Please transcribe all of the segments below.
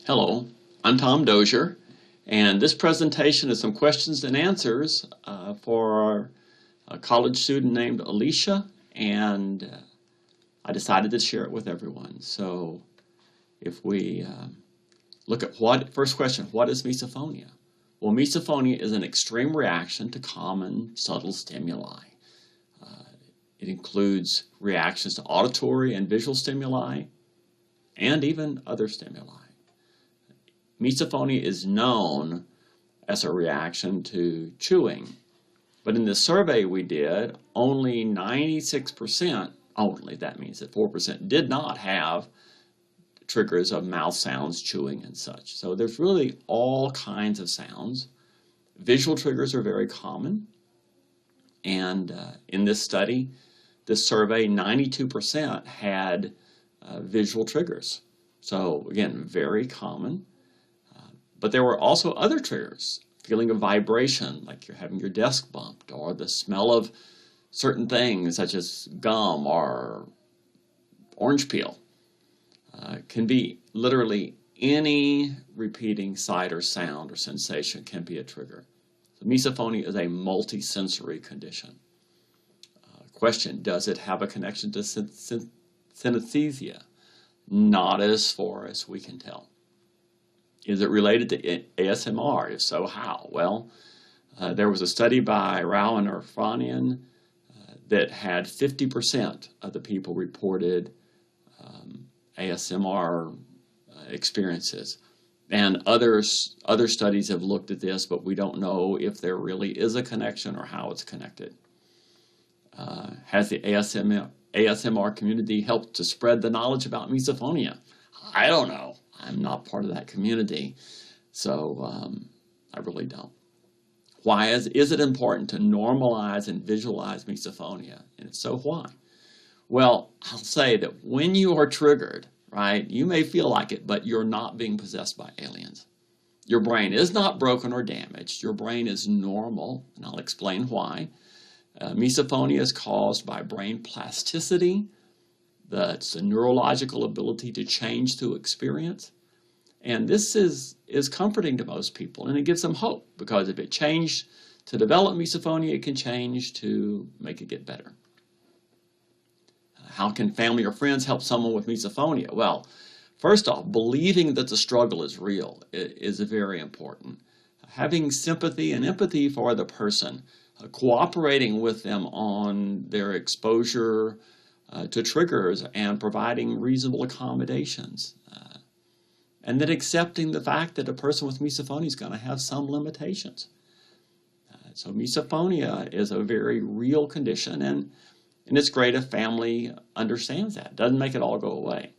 Hello, I'm Tom Dozier, and this presentation is some questions and answers for a college student named Alicia, and I decided to share it with everyone. So if we look at first question, what is misophonia? Well, misophonia is an extreme reaction to common subtle stimuli. It includes reactions to auditory and visual stimuli, and even other stimuli. Misophonia is known as a reaction to chewing, but in the survey we did, only 96%, that means that 4% did not have triggers of mouth sounds, chewing, and such. So there's really all kinds of sounds. Visual triggers are very common, and in this study, this survey, 92% had visual triggers. So again, very common. But there were also other triggers, feeling of vibration, like you're having your desk bumped, or the smell of certain things such as gum or orange peel. Can be literally any repeating sight or sound or sensation can be a trigger. So misophonia is a multisensory condition. Question, does it have a connection to synesthesia? Not as far as we can tell. Is it related to ASMR? If so, how? Well, there was a study by Rao and Irfanian that had 50% of the people reported ASMR experiences. And other studies have looked at this, but we don't know if there really is a connection or how it's connected. Has the ASMR community helped to spread the knowledge about misophonia? I don't know. I'm not part of that community, so I really don't. Why is it important to normalize and visualize misophonia? And if so, why? Well, I'll say that when you are triggered, right, you may feel like it, but you're not being possessed by aliens. Your brain is not broken or damaged. Your brain is normal, and I'll explain why. Misophonia is caused by brain plasticity. That's the neurological ability to change through experience. And this is comforting to most people, and it gives them hope, because if it changed to develop misophonia, it can change to make it get better. How can family or friends help someone with misophonia? Well, first off, believing that the struggle is real is very important. Having sympathy and empathy for the person, cooperating with them on their exposure to triggers and providing reasonable accommodations. And then accepting the fact that a person with misophonia is going to have some limitations. So misophonia is a very real condition, and it's great if family understands that. It doesn't make it all go away.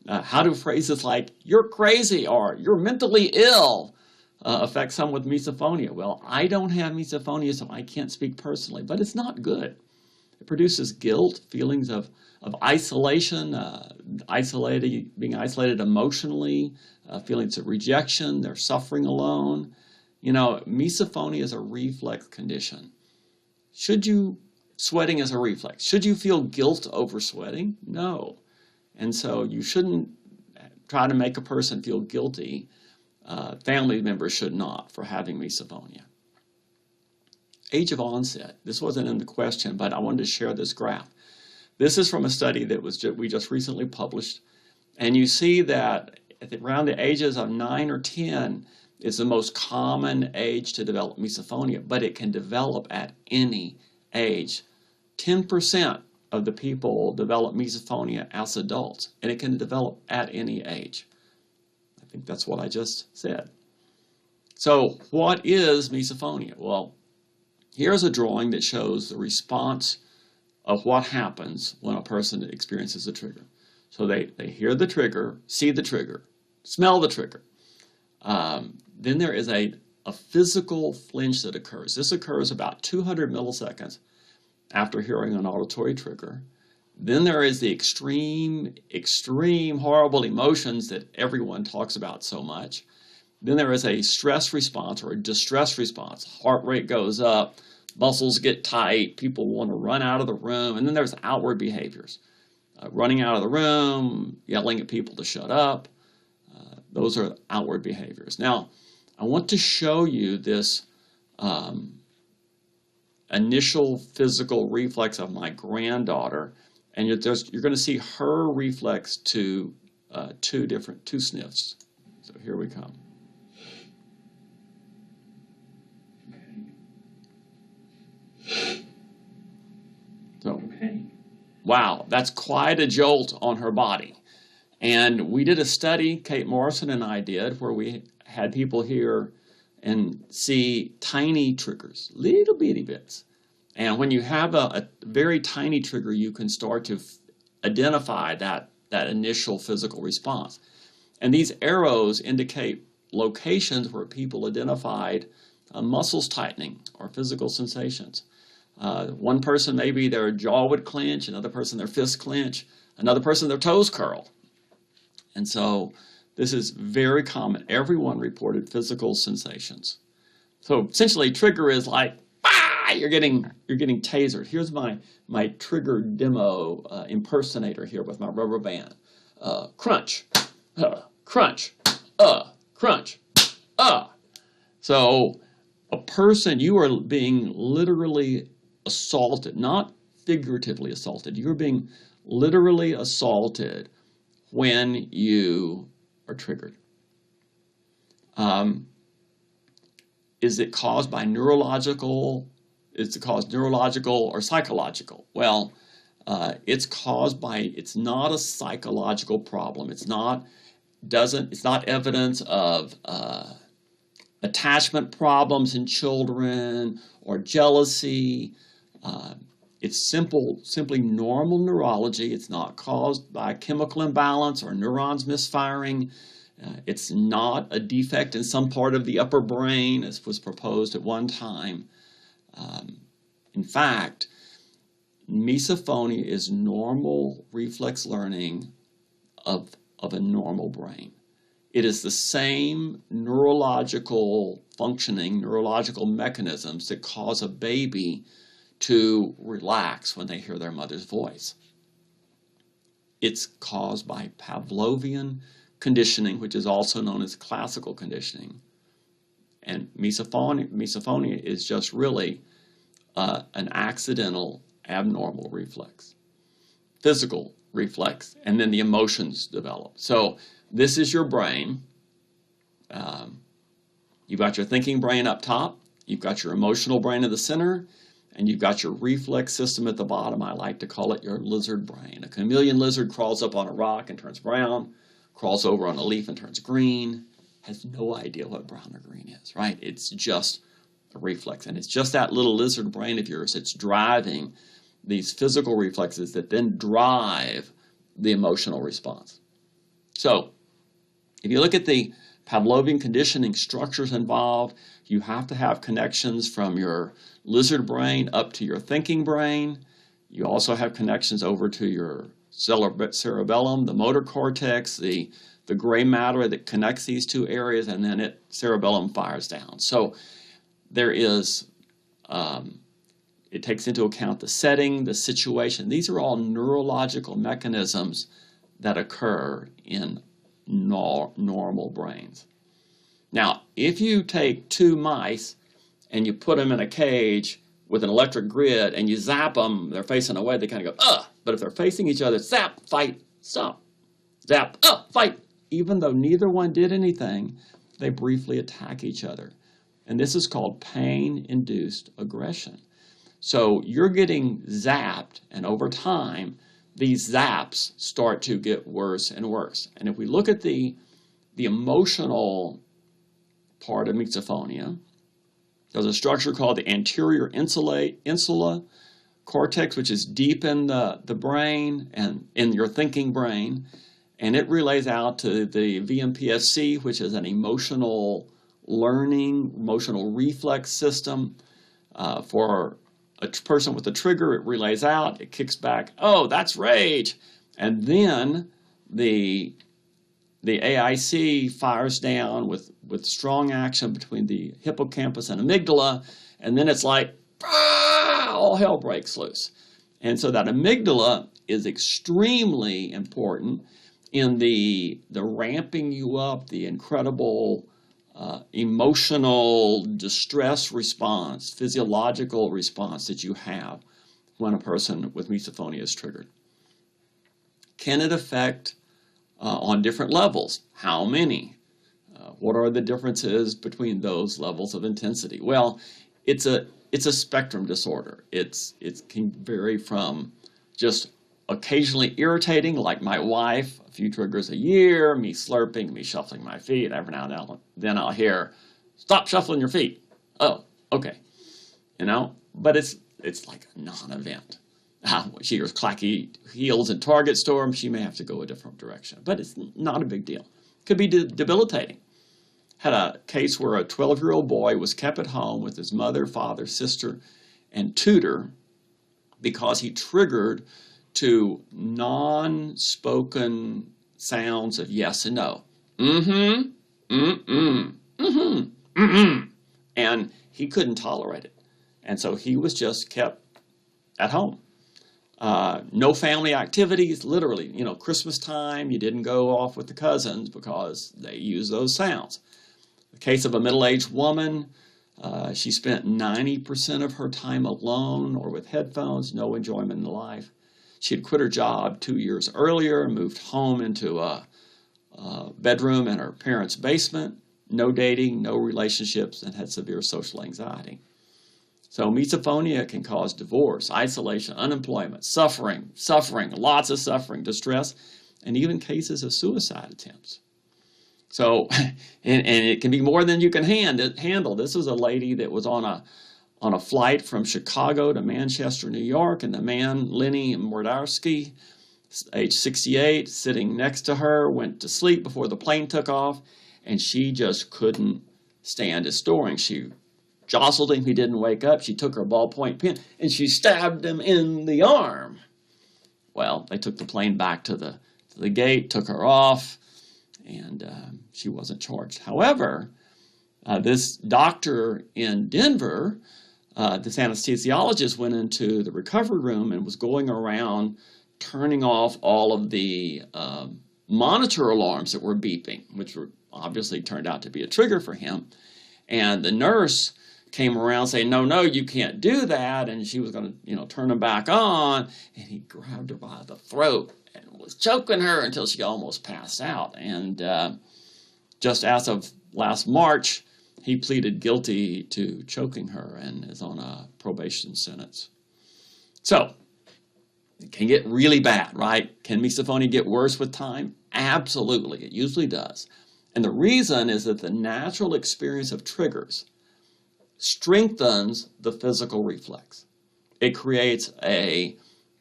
How do phrases like, "you're crazy" or "you're mentally ill" affect someone with misophonia? Well, I don't have misophonia, so I can't speak personally, but it's not good. It produces guilt, feelings of isolation, being isolated emotionally, feelings of rejection, they're suffering alone. You know, misophonia is a reflex condition. Sweating is a reflex. Should you feel guilt over sweating? No. And so you shouldn't try to make a person feel guilty. Family members should not, for having misophonia. Age of onset. This wasn't in the question, but I wanted to share this graph. This is from a study that we just recently published, and you see that around the ages of 9 or 10 is the most common age to develop misophonia, but it can develop at any age. 10% of the people develop misophonia as adults, and it can develop at any age. I think that's what I just said. So what is misophonia? Well, here's a drawing that shows the response of what happens when a person experiences a trigger. So they hear the trigger, see the trigger, smell the trigger. Then there is a physical flinch that occurs. This occurs about 200 milliseconds after hearing an auditory trigger. Then there is the extreme horrible emotions that everyone talks about so much. Then there is a stress response or a distress response. Heart rate goes up, muscles get tight, people want to run out of the room, and then there's outward behaviors. Running out of the room, yelling at people to shut up, Those are outward behaviors. Now, I want to show you this initial physical reflex of my granddaughter, and you're going to see her reflex to two sniffs. So here we come. So, wow, that's quite a jolt on her body. And we did a study, Kate Morrison and I did, where we had people hear and see tiny triggers, little bitty bits. And when you have a very tiny trigger, you can start to identify that initial physical response. And these arrows indicate locations where people identified muscles tightening or physical sensations. One person, maybe their jaw would clench, another person their fist clench, another person their toes curl. And so this is very common. Everyone reported physical sensations. So essentially, trigger is like, bah, you're getting tasered. Here's my trigger demo impersonator here with my rubber band. Crunch, crunch, crunch, So a person, you are being literally assaulted, not figuratively assaulted. You're being literally assaulted when you are triggered. Is it caused by neurological? Is it caused neurological or psychological? Well, it's not a psychological problem. It's not evidence of attachment problems in children or jealousy. It's simply normal neurology. It's not caused by chemical imbalance or neurons misfiring. It's not a defect in some part of the upper brain, as was proposed at one time. In fact, misophonia is normal reflex learning of a normal brain. It is the same neurological functioning, neurological mechanisms that cause a baby to relax when they hear their mother's voice. It's caused by Pavlovian conditioning, which is also known as classical conditioning. And misophonia is just really an accidental, abnormal reflex, physical reflex, and then the emotions develop. So this is your brain. You've got your thinking brain up top, you've got your emotional brain in the center, and you've got your reflex system at the bottom. I like to call it your lizard brain. A chameleon lizard crawls up on a rock and turns brown, crawls over on a leaf and turns green, has no idea what brown or green is, right? It's just a reflex. And it's just that little lizard brain of yours that's driving these physical reflexes that then drive the emotional response. So if you look at the Pavlovian conditioning structures involved, you have to have connections from your lizard brain up to your thinking brain. You also have connections over to your cerebellum, the motor cortex, the gray matter that connects these two areas, and then cerebellum fires down. So there is, it takes into account the setting, the situation. These are all neurological mechanisms that occur in normal brains. Now, if you take two mice and you put them in a cage with an electric grid and you zap them, they're facing away, they kind of go, ugh. But if they're facing each other, zap, fight, stop. Zap, fight. Even though neither one did anything, they briefly attack each other. And this is called pain-induced aggression. So you're getting zapped, and over time, these zaps start to get worse and worse. And if we look at the emotional part of misophonia, there's a structure called the anterior insula cortex, which is deep in the brain and in your thinking brain, and it relays out to the VMPSC, which is an emotional learning, emotional reflex system. For a person with a trigger, it relays out, it kicks back, oh, that's rage. And then the AIC fires down with strong action between the hippocampus and amygdala, and then it's like, all hell breaks loose. And so that amygdala is extremely important. in the ramping you up, the incredible emotional distress response, physiological response that you have when a person with misophonia is triggered. Can it affect on different levels? How many? What are the differences between those levels of intensity? Well, it's a spectrum disorder. It can vary from just occasionally irritating, like my wife, a few triggers a year, me slurping, me shuffling my feet. Every now and then I'll hear, "Stop shuffling your feet." Oh, okay. But it's like a non-event. She hears clacky heels in Target store, she may have to go a different direction. But it's not a big deal. Could be debilitating. Had a case where a 12-year-old boy was kept at home with his mother, father, sister, and tutor because he triggered to non-spoken sounds of yes and no. Mm-hmm, mm-mm, mm-hmm, mm-mm. And he couldn't tolerate it. And so he was just kept at home. No family activities, literally, Christmas time, you didn't go off with the cousins because they use those sounds. The case of a middle-aged woman, she spent 90% of her time alone or with headphones, no enjoyment in life. She had quit her job 2 years earlier and moved home into a bedroom in her parents' basement, no dating, no relationships, and had severe social anxiety. So misophonia can cause divorce, isolation, unemployment, suffering, lots of suffering, distress, and even cases of suicide attempts. So, and it can be more than you can handle. This was a lady that was on a flight from Chicago to Manchester, New York, and the man, Lenny Mordarski, age 68, sitting next to her, went to sleep before the plane took off, and she just couldn't stand his snoring. She jostled him, he didn't wake up. She took her ballpoint pen and she stabbed him in the arm. Well, they took the plane back to the gate, took her off, and she wasn't charged. However, this doctor in Denver, this anesthesiologist, went into the recovery room and was going around turning off all of the monitor alarms that were beeping, which were obviously turned out to be a trigger for him. And the nurse came around saying, no, you can't do that. And she was going to, turn them back on. And he grabbed her by the throat and was choking her until she almost passed out. And just as of last March, he pleaded guilty to choking her and is on a probation sentence. So it can get really bad, right? Can misophonia get worse with time? Absolutely. It usually does. And the reason is that the natural experience of triggers strengthens the physical reflex. It creates a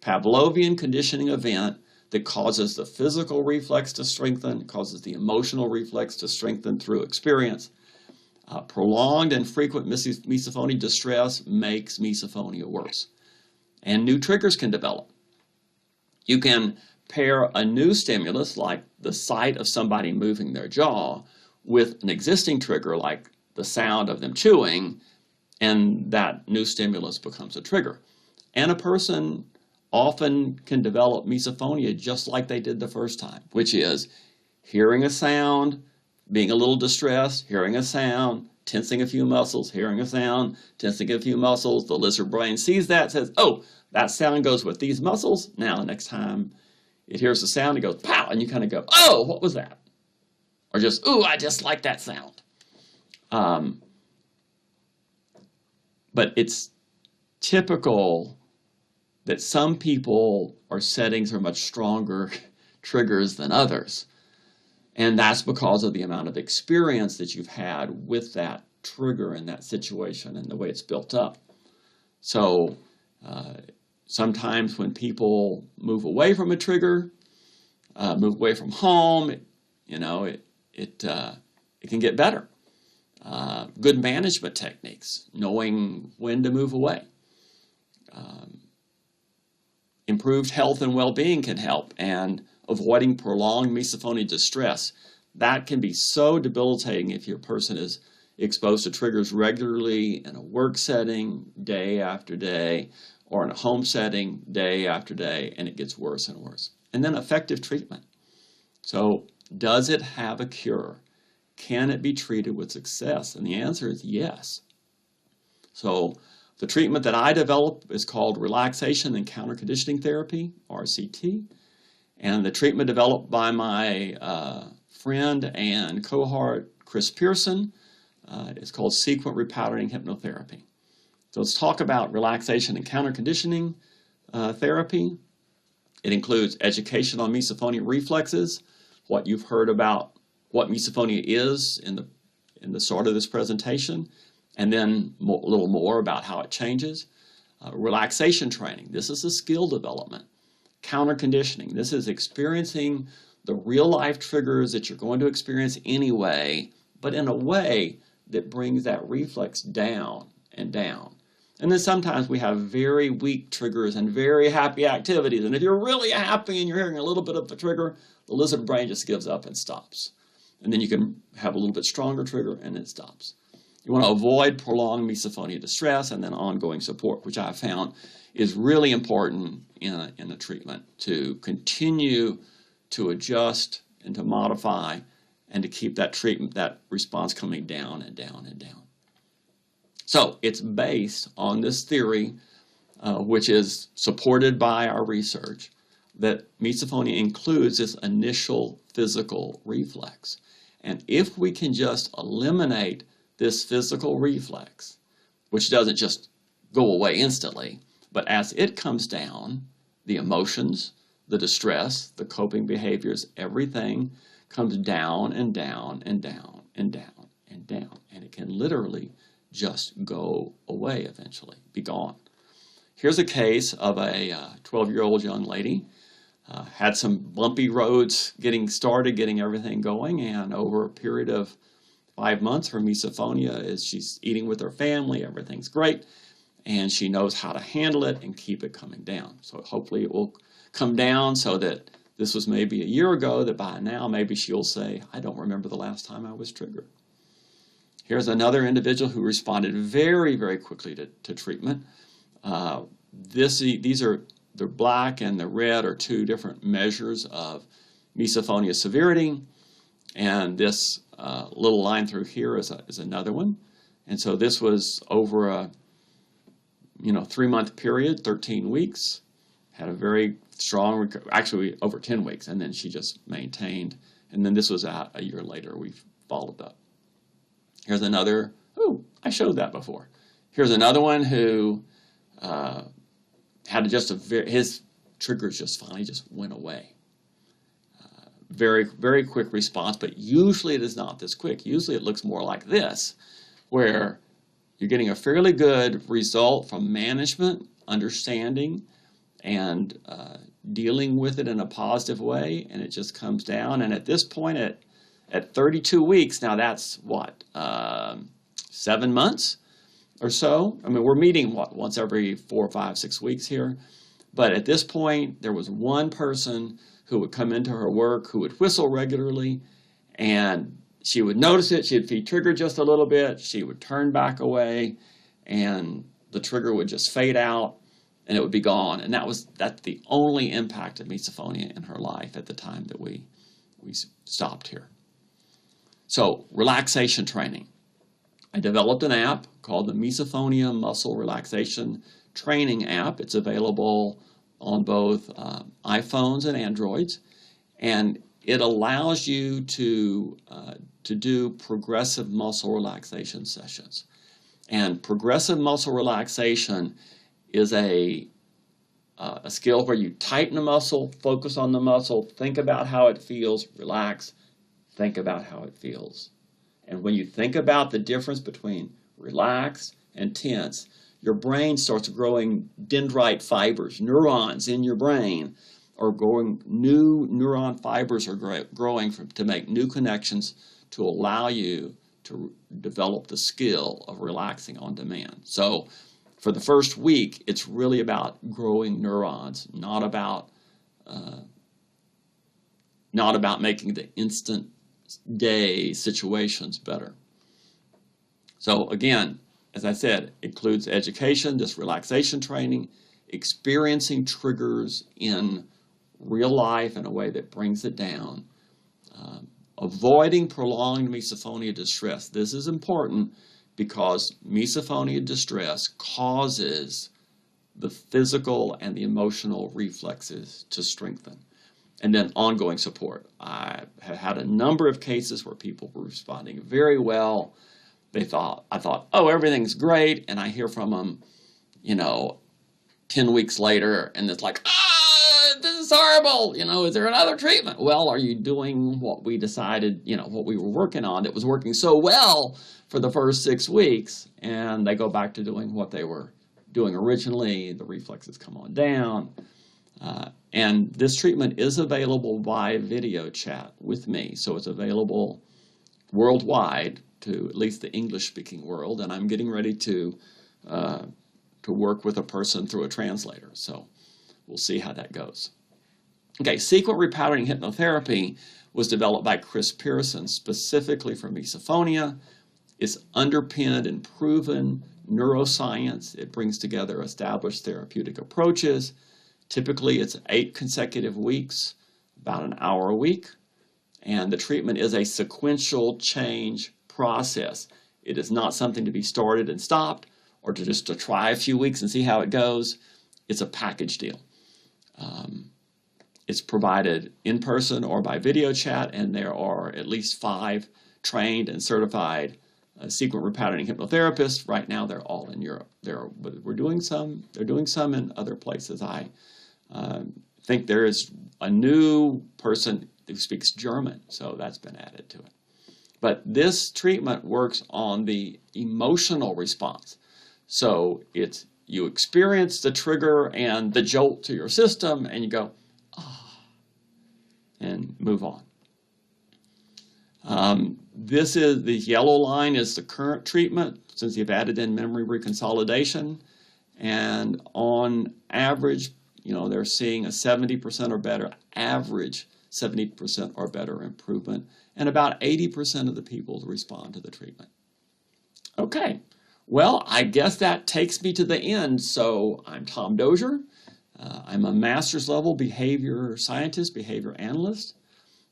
Pavlovian conditioning event that causes the physical reflex to strengthen, causes the emotional reflex to strengthen through experience. Prolonged and frequent misophonia distress makes misophonia worse. And new triggers can develop. You can pair a new stimulus, like the sight of somebody moving their jaw, with an existing trigger, like the sound of them chewing, and that new stimulus becomes a trigger. And a person often can develop misophonia just like they did the first time, which is hearing a sound, being a little distressed, hearing a sound, tensing a few muscles, hearing a sound, tensing a few muscles. The lizard brain sees that, says, oh, that sound goes with these muscles. Now, the next time it hears the sound, it goes, pow, and you kind of go, oh, what was that? Or just, ooh, I just like that sound. But it's typical that some people or settings are much stronger triggers than others. And that's because of the amount of experience that you've had with that trigger in that situation and the way it's built up. So sometimes when people move away from a trigger, move away from home, it can get better. Good management techniques, knowing when to move away. Improved health and well-being can help, and avoiding prolonged misophonia distress. That can be so debilitating if your person is exposed to triggers regularly in a work setting, day after day, or in a home setting, day after day, and it gets worse and worse. And then effective treatment. So does it have a cure? Can it be treated with success? And the answer is yes. So the treatment that I developed is called Relaxation and Counter Conditioning Therapy, RCT. And the treatment developed by my friend and cohort, Chris Pearson, is called Sequent Repatterning Hypnotherapy. So let's talk about relaxation and counter conditioning therapy. It includes education on misophonia reflexes, what you've heard about what misophonia is in the start of this presentation, and then a little more about how it changes. Relaxation training, this is a skill development. Counter conditioning, this is experiencing the real life triggers that you're going to experience anyway, but in a way that brings that reflex down and down. And then sometimes we have very weak triggers and very happy activities. And if you're really happy and you're hearing a little bit of the trigger, the lizard brain just gives up and stops. And then you can have a little bit stronger trigger and it stops. You want to avoid prolonged misophonia distress and then ongoing support, which I have found is really important in a treatment to continue to adjust and to modify and to keep that treatment, that response coming down and down and down. So it's based on this theory, which is supported by our research, that misophonia includes this initial physical reflex. And if we can just eliminate this physical reflex, which doesn't just go away instantly, but as it comes down, the emotions, the distress, the coping behaviors, everything comes down and down and down and down and down. And it can literally just go away eventually, be gone. Here's a case of a 12-year-old young lady. Had some bumpy roads getting started, getting everything going, and over a period of 5 months, her misophonia is she's eating with her family, everything's great, and she knows how to handle it and keep it coming down. So hopefully it will come down so that this was maybe a year ago, that by now maybe she'll say, I don't remember the last time I was triggered. Here's another individual who responded very, very quickly to treatment. The black and the red are two different measures of misophonia severity, and this little line through here is another one. And so this was over a 3-month period, 13 weeks, had a very strong, actually over 10 weeks, and then she just maintained. And then this was out a year later, we followed up. Here's another, I showed that before. Here's another one who had just his triggers just finally just went away. Very, very quick response, but usually it is not this quick. Usually it looks more like this, where you're getting a fairly good result from management, understanding, and dealing with it in a positive way, and it just comes down. And at this point, at 32 weeks, now that's what, 7 months or so? I mean, we're meeting, once every 4, 5, 6 weeks here. But at this point, there was one person who would come into her work who would whistle regularly, and she would notice it. She'd be triggered just a little bit. She would turn back away, and the trigger would just fade out, and it would be gone. And that's the only impact of misophonia in her life at the time that we stopped here. So, relaxation training. I developed an app called the Misophonia Muscle Relaxation Training app. It's available on both iPhones and Androids, and it allows you to do progressive muscle relaxation sessions. And progressive muscle relaxation is a skill where you tighten a muscle, focus on the muscle, think about how it feels, relax, think about how it feels. And when you think about the difference between relax and tense, your brain starts growing dendrite fibers, neurons in your brain are growing, new neuron fibers are growing to make new connections to allow you to develop the skill of relaxing on demand. So for the first week, it's really about growing neurons, not about making the instant day situations better. So again, as I said, includes education, this relaxation training, experiencing triggers in real life in a way that brings it down, Avoiding prolonged misophonia distress. This is important because misophonia distress causes the physical and the emotional reflexes to strengthen. And then ongoing support. I have had a number of cases where people were responding very well. I thought, oh, everything's great. And I hear from them, 10 weeks later, and it's like, this is horrible. Is there another treatment? Well, are you doing what we decided, what we were working on that was working so well for the first 6 weeks? And they go back to doing what they were doing originally. The reflexes come on down. And this treatment is available by video chat with me. So it's available worldwide to at least the English-speaking world. And I'm getting ready to work with a person through a translator. So we'll see how that goes. Okay, sequent repatterning hypnotherapy was developed by Chris Pearson specifically for misophonia. It's underpinned in proven neuroscience. It brings together established therapeutic approaches. Typically, it's 8 consecutive weeks, about an hour a week. And the treatment is a sequential change process. It is not something to be started and stopped or to try a few weeks and see how it goes. It's a package deal. It's provided in person or by video chat, and there are at least 5 trained and certified sequent repatterning hypnotherapists. Right now, they're all in Europe. They're doing some in other places. I think there is a new person who speaks German, so that's been added to it. But this treatment works on the emotional response. So you experience the trigger and the jolt to your system, and you go, and move on. The yellow line is the current treatment, since you've added in memory reconsolidation. And on average, they're seeing a 70% or better, average 70% or better improvement, and about 80% of the people respond to the treatment. Okay, well, I guess that takes me to the end. So I'm Tom Dozier. I'm a master's level behavior scientist, behavior analyst.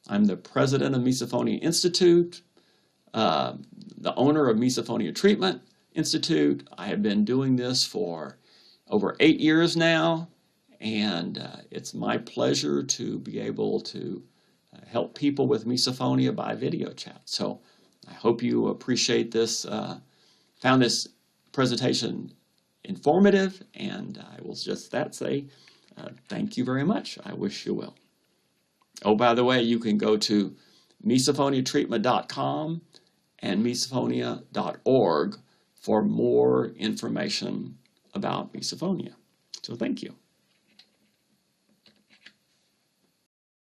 I'm the president of Misophonia Institute, the owner of Misophonia Treatment Institute. I have been doing this for over 8 years now, and it's my pleasure to be able to help people with misophonia by video chat. So I hope you appreciate this, found this presentation informative, and I will just say thank you very much. I wish you well. Oh, by the way, you can go to misophoniatreatment.com and misophonia.org for more information about misophonia. So thank you.